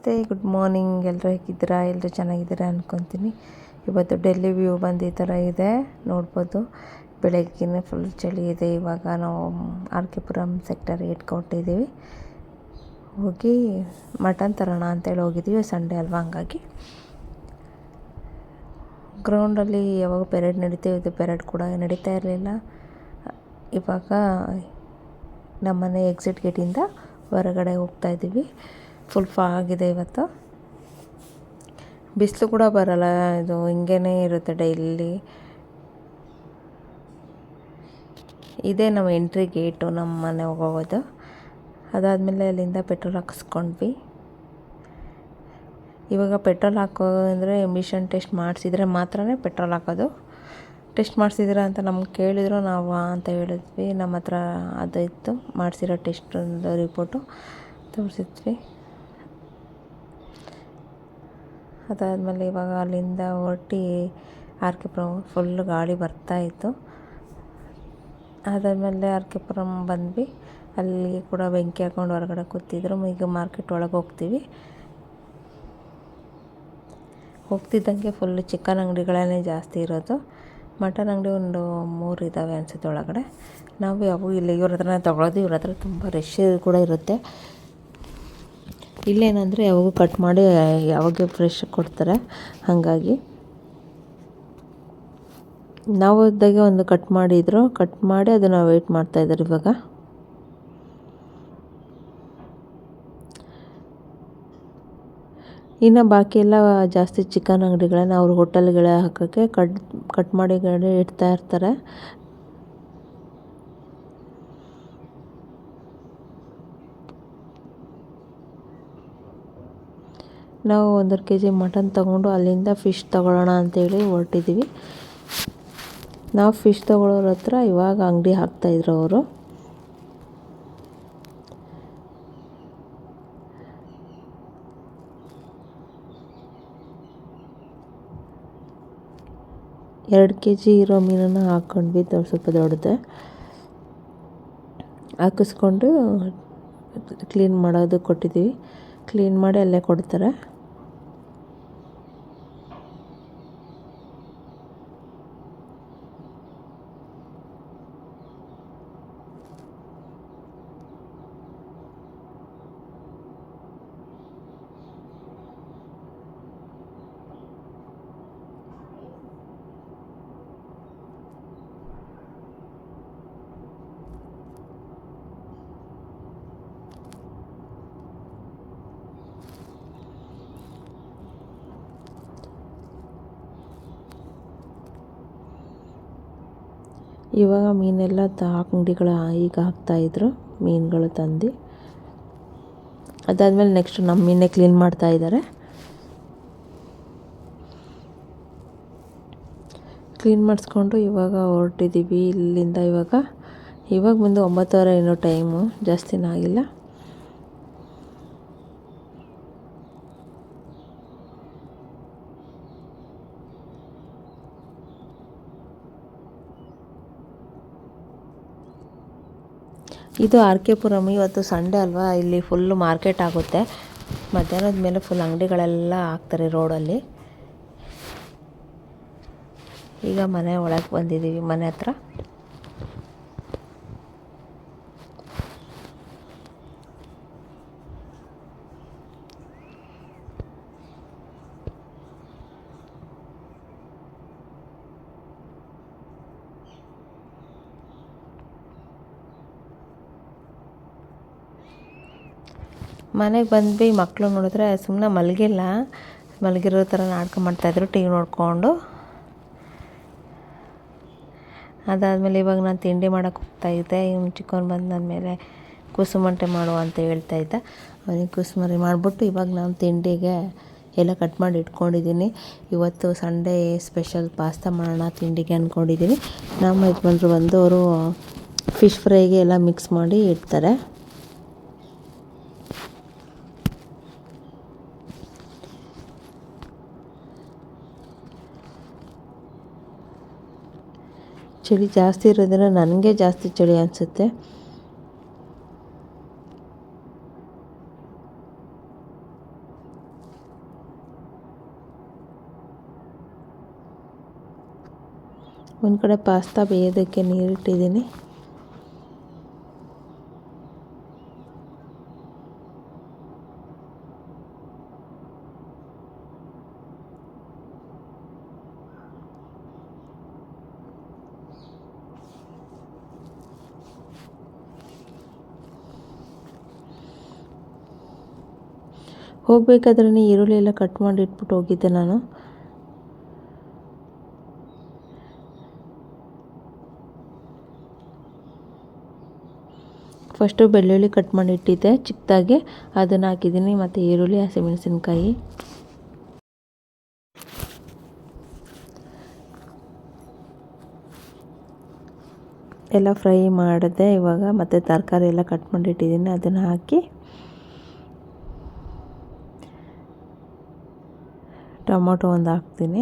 ನಮಸ್ತೆ, good morning. ಎಲ್ಲರೂ ಹೇಗಿದ್ದೀರಾ? ಎಲ್ಲರೂ ಚೆನ್ನಾಗಿದ್ದೀರಾ ಅಂದ್ಕೊತೀನಿ. ಇವತ್ತು ಡೆಲ್ಲಿ ವ್ಯೂ ಬಂದು ಈ ಥರ ಇದೆ, ನೋಡ್ಬೋದು. ಬೆಳಗ್ಗಿನ ಫುಲ್ ಚಳಿ ಇದೆ. ಇವಾಗ ನಾವು ಆರ್ ಕೆ ಪುರಂ ಸೆಕ್ಟರ್ 8ಗೆ ಹೊರಟಿದ್ದೀವಿ. ಹೋಗಿ ಮಟನ್ ತರೋಣ ಅಂತೇಳಿ ಹೋಗಿದ್ದೀವಿ. ಸಂಡೇ ಅಲ್ವಾ, ಹಂಗಾಗಿ ಗ್ರೌಂಡಲ್ಲಿ ಯಾವಾಗ ಪೆರೇಡ್ ನಡೀತೀವಿ, ಪೆರೇಡ್ ಕೂಡ ನಡೀತಾ ಇರಲಿಲ್ಲ. ಇವಾಗ ನಮ್ಮನೆ ಎಕ್ಸಿಟ್ ಗೇಟಿಂದ ಹೊರಗಡೆ ಹೋಗ್ತಾಯಿದ್ದೀವಿ. ಫುಲ್ ಫಾಗಿದೆ ಇವತ್ತು. ಬಿಸಿಲು ಕೂಡ ಬರಲ್ಲ, ಇದು ಹಿಂಗೇ ಇರುತ್ತೆ ಡೈಲಿ. ಇದೇ ನಮ್ಮ ಎಂಟ್ರಿ ಗೇಟು, ನಮ್ಮ ಮನೆ ಹೋಗೋದು. ಅದಾದಮೇಲೆ ಅಲ್ಲಿಂದ ಪೆಟ್ರೋಲ್ ಹಾಕಿಸ್ಕೊಂಡ್ವಿ. ಇವಾಗ ಪೆಟ್ರೋಲ್ ಅಂದರೆ ಎಮಿಷನ್ ಟೆಸ್ಟ್ ಮಾಡಿಸಿದ್ರೆ ಮಾತ್ರ ಪೆಟ್ರೋಲ್ ಹಾಕೋದು. ಟೆಸ್ಟ್ ಮಾಡಿಸಿದ್ದೀರಾ ಅಂತ ನಮ್ಗೆ ಕೇಳಿದ್ರು, ನಾವು ಅಂತ ಹೇಳಿದ್ವಿ. ನಮ್ಮ ಹತ್ರ ಅದು ಇತ್ತು, ಮಾಡಿಸಿರೋ ಟೆಸ್ಟೊಂದು ರಿಪೋರ್ಟು ತೋರಿಸಿದ್ವಿ. ಅದಾದಮೇಲೆ ಇವಾಗ ಅಲ್ಲಿಂದ ಹೊರಟಿ ಆರ್ ಕೆ ಪುರಂ ಫುಲ್ಲು ಗಾಳಿ ಬರ್ತಾಯಿತ್ತು. ಅದಾದಮೇಲೆ ಆರ್ ಕೆ ಪುರಂ ಬಂದ್ವಿ. ಅಲ್ಲಿ ಕೂಡ ಬೆಂಕಿ ಹಾಕ್ಕೊಂಡು ಹೊರಗಡೆ ಕೂತಿದ್ರು. ಈಗ ಮಾರ್ಕೆಟ್ ಒಳಗೆ ಹೋಗ್ತಿದ್ದಂಗೆ ಫುಲ್ಲು ಚಿಕನ್ ಅಂಗಡಿಗಳೇ ಜಾಸ್ತಿ ಇರೋದು. ಮಟನ್ ಅಂಗಡಿ ಒಂದು 3 ಇದ್ದಾವೆ ಅನಿಸುತ್ತೆ ಒಳಗಡೆ. ನಾವು ಯಾವಾಗ ಇಲ್ಲಿ ಇವ್ರ ಹತ್ರನೇ ತೊಗೊಳೋದು. ಇವ್ರ ಹತ್ರ ತುಂಬ ರಶ್ ಕೂಡ ಇರುತ್ತೆ. ಇಲ್ಲೇನಂದರೆ ಯಾವಾಗ ಕಟ್ ಮಾಡಿ ಯಾವಾಗ ಫ್ರೆಶ್ ಕೊಡ್ತಾರೆ, ಹಾಗಾಗಿ ನಾವು ಇದ್ದಾಗೆ ಒಂದು ಕಟ್ ಮಾಡಿ ಅದನ್ನು ವೆಯ್ಟ್ ಮಾಡ್ತಾಯಿದ್ದಾರೆ. ಇವಾಗ ಇನ್ನು ಬಾಕಿ ಎಲ್ಲ ಜಾಸ್ತಿ ಚಿಕನ್ ಅಂಗಡಿಗಳನ್ನ ಅವ್ರ ಹೋಟೆಲ್ಗಳೇ ಹಾಕೋಕ್ಕೆ ಕಟ್ ಮಾಡಿ ಇಡ್ತಾ ಇರ್ತಾರೆ. ನಾವು 1.5 kg ಮಟನ್ ತೊಗೊಂಡು ಅಲ್ಲಿಂದ ಫಿಶ್ ತೊಗೊಳ್ಳೋಣ ಅಂತೇಳಿ ಹೊರಟಿದ್ದೀವಿ. ನಾವು ಫಿಶ್ ತೊಗೊಳ್ಳೋರ ಹತ್ರ ಇವಾಗ ಅಂಗಡಿ ಹಾಕ್ತಾಯಿದ್ರು ಅವರು. 2 kg ಇರೋ ಮೀನನ್ನು ಹಾಕ್ಕೊಂಡ್ವಿ, ಸ್ವಲ್ಪ ದೊಡ್ಡದೆ ಹಾಕಿಸ್ಕೊಂಡು ಕ್ಲೀನ್ ಮಾಡೋದು ಕೊಟ್ಟಿದ್ದೀವಿ. ಕ್ಲೀನ್ ಮಾಡಿ ಅಲ್ಲೇ ಕೊಡ್ತಾರೆ. ಇವಾಗ ಮೀನೆಲ್ಲ ಅಂಗಡಿಗಳ ಈಗ ಹಾಕ್ತಾಯಿದ್ರು, ಮೀನುಗಳು ತಂದು. ಅದಾದಮೇಲೆ ನೆಕ್ಸ್ಟ್ ನಮ್ಮ ಮೀನೇ ಕ್ಲೀನ್ ಮಾಡ್ತಾಯಿದ್ದಾರೆ. ಕ್ಲೀನ್ ಮಾಡಿಸ್ಕೊಂಡು ಇವಾಗ ಹೊರಟಿದ್ದೀವಿ ಇಲ್ಲಿಂದ. ಇವಾಗ ಬಂದು 9:30 ಏನೋ ಟೈಮು, ಜಾಸ್ತಿನೂ ಆಗಿಲ್ಲ. ಇದು ಆರ್ ಕೆ ಪುರಂ. ಇವತ್ತು ಸಂಡೇ ಅಲ್ವಾ, ಇಲ್ಲಿ ಫುಲ್ಲು ಮಾರ್ಕೆಟ್ ಆಗುತ್ತೆ. ಮಧ್ಯಾಹ್ನದ ಮೇಲೆ ಫುಲ್ ಅಂಗಡಿಗಳೆಲ್ಲ ಹಾಕ್ತಾರೆ ರೋಡಲ್ಲಿ. ಈಗ ಮನೆ ಒಳಗೆ ಬಂದಿದ್ದೀವಿ, ಮನೆ ಹತ್ರ. ಮನೆಗೆ ಬಂದ್ವಿ. ಮಕ್ಕಳು ನೋಡಿದ್ರೆ ಸುಮ್ಮನೆ ಮಲಗಿರೋ ಥರ ನಾಟಕ ಮಾಡ್ತಾಯಿದ್ರು, ಟಿ ವಿ ನೋಡಿಕೊಂಡು. ಅದಾದಮೇಲೆ ಇವಾಗ ನಾನು ತಿಂಡಿ ಮಾಡೋಕ್ಕೆ ಹೋಗ್ತಾಯಿದ್ದೆ. ಇವ್ನು ಚಿಕ್ಕವನು ಬಂದಾದಮೇಲೆ ಕುಸುಮಂಟೆ ಮಾಡುವ ಅಂತ ಹೇಳ್ತಾಯಿದ್ದ. ಅವನಿಗೆ ಕುಸುಮರಿ ಮಾಡಿಬಿಟ್ಟು ಇವಾಗ ನಾನು ತಿಂಡಿಗೆ ಎಲ್ಲ ಕಟ್ ಮಾಡಿ ಇಟ್ಕೊಂಡಿದ್ದೀನಿ. ಇವತ್ತು ಸಂಡೇ ಸ್ಪೆಷಲ್ ಪಾಸ್ತಾ ಮಾಡೋಣ ತಿಂಡಿಗೆ ಅಂದ್ಕೊಂಡಿದ್ದೀನಿ. ನಮ್ಮ ಯಜಮಾನ್ರು ಬಂದು ಅವರು ಫಿಶ್ ಫ್ರೈಗೆ ಎಲ್ಲ ಮಿಕ್ಸ್ ಮಾಡಿ ಇಡ್ತಾರೆ. ಚಳಿ ಜಾಸ್ತಿ ಇರೋದ್ರಿಂದ ನನಗೆ ಜಾಸ್ತಿ ಚಳಿ ಅನಿಸುತ್ತೆ. ಒಂದು ಕಡೆ ಪಾಸ್ತಾ ಬೇಯೋದಕ್ಕೆ ನೀರಿಟ್ಟಿದ್ದೀನಿ. ಹೋಗಬೇಕಾದ್ರೆ ಈರುಳ್ಳಿ ಎಲ್ಲ ಕಟ್ ಮಾಡಿ ಇಟ್ಬಿಟ್ಟು ಹೋಗಿದ್ದೆ ನಾನು. ಫಸ್ಟು ಬೆಳ್ಳುಳ್ಳಿ ಕಟ್ ಮಾಡಿ ಇಟ್ಟಿದ್ದೆ ಚಿಕ್ಕದಾಗಿ, ಅದನ್ನು ಹಾಕಿದ್ದೀನಿ. ಮತ್ತು ಈರುಳ್ಳಿ, ಹಸಿಮೆಣಸಿನ್ಕಾಯಿ ಎಲ್ಲ ಫ್ರೈ ಮಾಡಿದೆ. ಇವಾಗ ಮತ್ತು ತರಕಾರಿ ಎಲ್ಲ ಕಟ್ ಮಾಡಿ ಇಟ್ಟಿದ್ದೀನಿ, ಅದನ್ನು ಹಾಕಿ ಟೊಮೊಟೊ ಒಂದು ಹಾಕ್ತೀನಿ.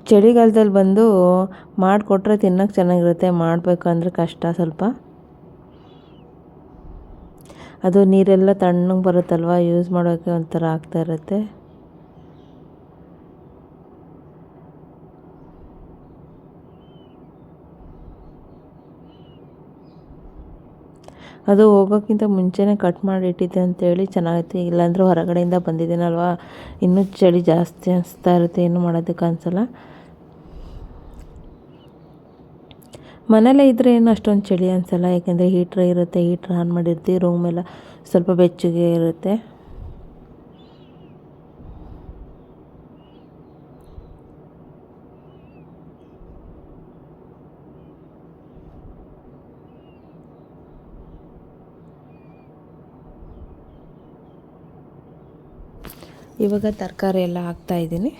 ಚಳಿಗಾಲದಲ್ಲಿ ಬಂದು ಮಾಡಿಕೊಟ್ರೆ ತಿನ್ನೋಕ್ಕೆ ಚೆನ್ನಾಗಿರುತ್ತೆ, ಮಾಡಬೇಕು ಅಂದರೆ ಕಷ್ಟ ಸ್ವಲ್ಪ. ಅದು ನೀರೆಲ್ಲ ತಣ್ಣಗೆ ಬರುತ್ತಲ್ವ, ಯೂಸ್ ಮಾಡೋಕ್ಕೆ ಒಂಥರ ಆಗ್ತಾ ಇರುತ್ತೆ. ಅದು ಹೋಗೋಕ್ಕಿಂತ ಮುಂಚೆನೇ ಕಟ್ ಮಾಡಿ ಇಟ್ಟಿದ್ದೆ ಅಂತೇಳಿ ಚೆನ್ನಾಗಿತ್ತು. ಇಲ್ಲಾಂದರೆ ಹೊರಗಡೆಯಿಂದ ಬಂದಿದ್ದೀನಲ್ವ, ಇನ್ನೂ ಚಳಿ ಜಾಸ್ತಿ ಅನಿಸ್ತಾ ಇರುತ್ತೆ, ಏನು ಮಾಡೋದಕ್ಕೆ ಅನಿಸಲ್ಲ. ಮನೇಲೇ ಇದ್ದರೆ ಏನು ಅಷ್ಟೊಂದು ಚಳಿ ಅನಿಸಲ್ಲ, ಯಾಕೆಂದರೆ ಹೀಟ್ರ್ ಇರುತ್ತೆ, ಹೀಟ್ರ್ ಆನ್ ಮಾಡಿರ್ತೀವಿ, ರೂಮೆಲ್ಲ ಸ್ವಲ್ಪ ಬೆಚ್ಚಗೆ ಇರುತ್ತೆ. ಇವಾಗ ತರಕಾರಿ ಎಲ್ಲ ಹಾಕ್ತಾಯಿದ್ದೀನಿ.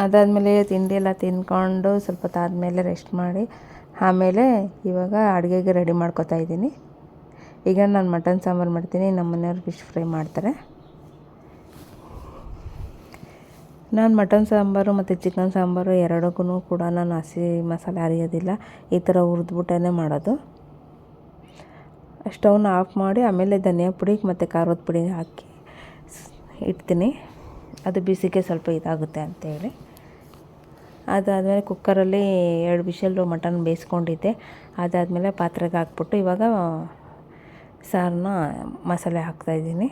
ಅದಾದಮೇಲೆ ತಿಂಡಿ ಎಲ್ಲ ತಿಂದ್ಕೊಂಡು ಸ್ವಲ್ಪ ಹೊತ್ತಾದಮೇಲೆ ರೆಸ್ಟ್ ಮಾಡಿ ಆಮೇಲೆ ಇವಾಗ ಅಡುಗೆಗೆ ರೆಡಿ ಮಾಡ್ಕೊತಾ ಇದ್ದೀನಿ. ಈಗ ನಾನು ಮಟನ್ ಸಾಂಬಾರು ಮಾಡ್ತೀನಿ, ನಮ್ಮ ಮನೆಯವ್ರು ಫಿಶ್ ಫ್ರೈ ಮಾಡ್ತಾರೆ. ನಾನು ಮಟನ್ ಸಾಂಬಾರು ಮತ್ತು ಚಿಕನ್ ಸಾಂಬಾರು ಎರಡಕ್ಕೂ ಕೂಡ ನಾನು ಹಸಿ ಮಸಾಲೆ ಅರಿಯೋದಿಲ್ಲ, ಈ ಥರ ಹುರಿದ್ಬಿಟ್ಟೇ ಮಾಡೋದು. ಸ್ಟವ್ನ ಆಫ್ ಮಾಡಿ ಆಮೇಲೆ ಧನಿಯಾ ಪುಡಿ ಮತ್ತು ಖಾರದ ಪುಡಿ ಹಾಕಿ ಇಡ್ತೀನಿ, ಅದು ಬಿಸಿಗೆ ಸ್ವಲ್ಪ ಇದಾಗುತ್ತೆ ಅಂತೇಳಿ. ಅದಾದಮೇಲೆ ಕುಕ್ಕರಲ್ಲಿ 2 ವಿಷಲ್ಲು ಮಟನ್ ಬೇಯಿಸ್ಕೊಂಡಿದ್ದೆ. ಅದಾದಮೇಲೆ ಪಾತ್ರೆಗೆ ಹಾಕ್ಬಿಟ್ಟು ಇವಾಗ ಸಾರನ್ನ ಮಸಾಲೆ ಹಾಕ್ತಾಯಿದ್ದೀನಿ.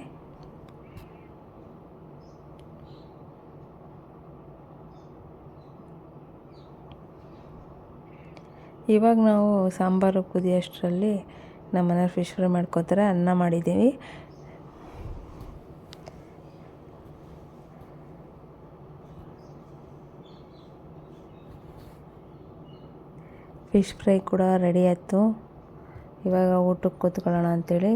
ಇವಾಗ ನಾವು ಸಾಂಬಾರು ಕುದಿಯೋಷ್ಟರಲ್ಲಿ ನಮ್ಮ ಮನೆಯವ್ರು ಫಿಶ್ ಫ್ರೈ ಮಾಡ್ಕೋತಾರೆ. ಅನ್ನ ಮಾಡಿದ್ದೀವಿ. ಫಿಶ್ ಫ್ರೈ ಕೂಡ ರೆಡಿ ಆಯಿತು. ಇವಾಗ ಊಟಕ್ಕೆ ಕೂತ್ಕೊಳ್ಳೋಣ ಅಂಥೇಳಿ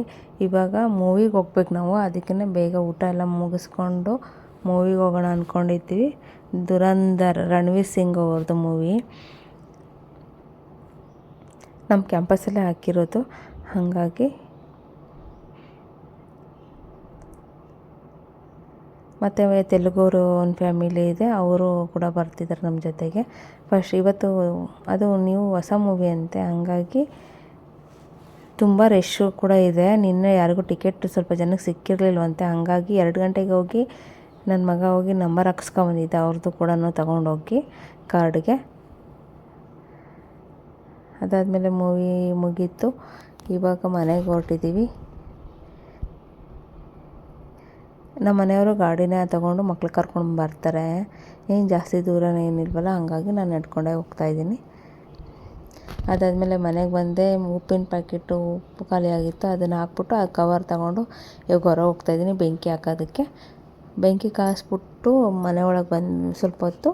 ಇವಾಗ ಮೂವಿಗೆ ಹೋಗ್ಬೇಕು ನಾವು. ಅದಕ್ಕೇ ಬೇಗ ಊಟ ಎಲ್ಲ ಮುಗಿಸ್ಕೊಂಡು ಮೂವಿಗೆ ಹೋಗೋಣ ಅಂದ್ಕೊಂಡಿದ್ದೀವಿ. ದುರಂಧರ್, ರಣವೀರ್ ಸಿಂಗ್ ಅವ್ರದ್ದು ಮೂವಿ ನಮ್ಮ ಕ್ಯಾಂಪಸಲ್ಲೇ ಹಾಕಿರೋದು. ಹಾಗಾಗಿ ಮತ್ತು ತೆಲುಗೂರು ಒಂದು ಫ್ಯಾಮಿಲಿ ಇದೆ, ಅವರು ಕೂಡ ಬರ್ತಿದ್ದಾರೆ ನಮ್ಮ ಜೊತೆಗೆ. ಇವತ್ತು ಅದು ಹೊಸ ಮೂವಿ ಅಂತೆ, ಹಂಗಾಗಿ ತುಂಬ ರಶ್ಶು ಕೂಡ ಇದೆ. ನಿನ್ನೆ ಯಾರಿಗೂ ಟಿಕೆಟ್ ಸ್ವಲ್ಪ ಜನಕ್ಕೆ ಸಿಕ್ಕಿರಲಿಲ್ವಂತೆ, ಹಾಗಾಗಿ 2 ಗಂಟೆಗೆ ಹೋಗಿ ನನ್ನ ಮಗ ಹೋಗಿ ನಂಬರ್ ಹಾಕ್ಸ್ಕೊಂಬಂದಿದ್ದ, ಅವ್ರದ್ದು ಕೂಡ ತೊಗೊಂಡೋಗಿ ಕಾರ್ಡ್ಗೆ. ಅದಾದಮೇಲೆ ಮೂವಿ ಮುಗೀತು. ಇವಾಗ ಮನೆಗೆ ಹೊರಟಿದ್ದೀವಿ. ನಮ್ಮ ಮನೆಯವರು ಗಾಡಿನ ತೊಗೊಂಡು ಮಕ್ಳು ಕರ್ಕೊಂಡು ಬರ್ತಾರೆ. ಏನು ಜಾಸ್ತಿ ದೂರ ಏನಿಲ್ವಲ್ಲ, ಹಾಗಾಗಿ ನಾನು ನಡ್ಕೊಂಡೇ ಹೋಗ್ತಾಯಿದ್ದೀನಿ. ಅದಾದಮೇಲೆ ಮನೆಗೆ ಬಂದೆ. ಉಪ್ಪಿನ ಪ್ಯಾಕೆಟು ಉಪ್ಪು ಖಾಲಿಯಾಗಿತ್ತು, ಅದನ್ನು ಹಾಕ್ಬಿಟ್ಟು ಆ ಕವರ್ ತಗೊಂಡು ಇವಾಗ ಹೊರ ಹೋಗ್ತಾಯಿದ್ದೀನಿ ಬೆಂಕಿ ಹಾಕೋದಕ್ಕೆ. ಬೆಂಕಿ ಕಾಯಿಸ್ಬಿಟ್ಟು ಮನೆ ಒಳಗೆ ಬಂದು ಸ್ವಲ್ಪ ಹೊತ್ತು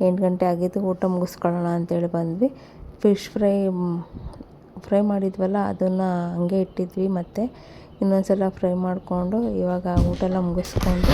8 ಗಂಟೆ ಆಗಿತ್ತು. ಊಟ ಮುಗಿಸ್ಕೊಳ್ಳೋಣ ಅಂತೇಳಿ ಬಂದ್ವಿ. ಫಿಶ್ ಫ್ರೈ ಮಾಡಿದ್ವಲ್ಲ, ಅದನ್ನು ಹಂಗೆ ಇಟ್ಟಿದ್ವಿ. ಮತ್ತು ಇನ್ನೊಂದು ಸಲ ಫ್ರೈ ಮಾಡಿಕೊಂಡು ಇವಾಗ ಊಟ ಎಲ್ಲ ಮುಗಿಸ್ಕೊಂಡು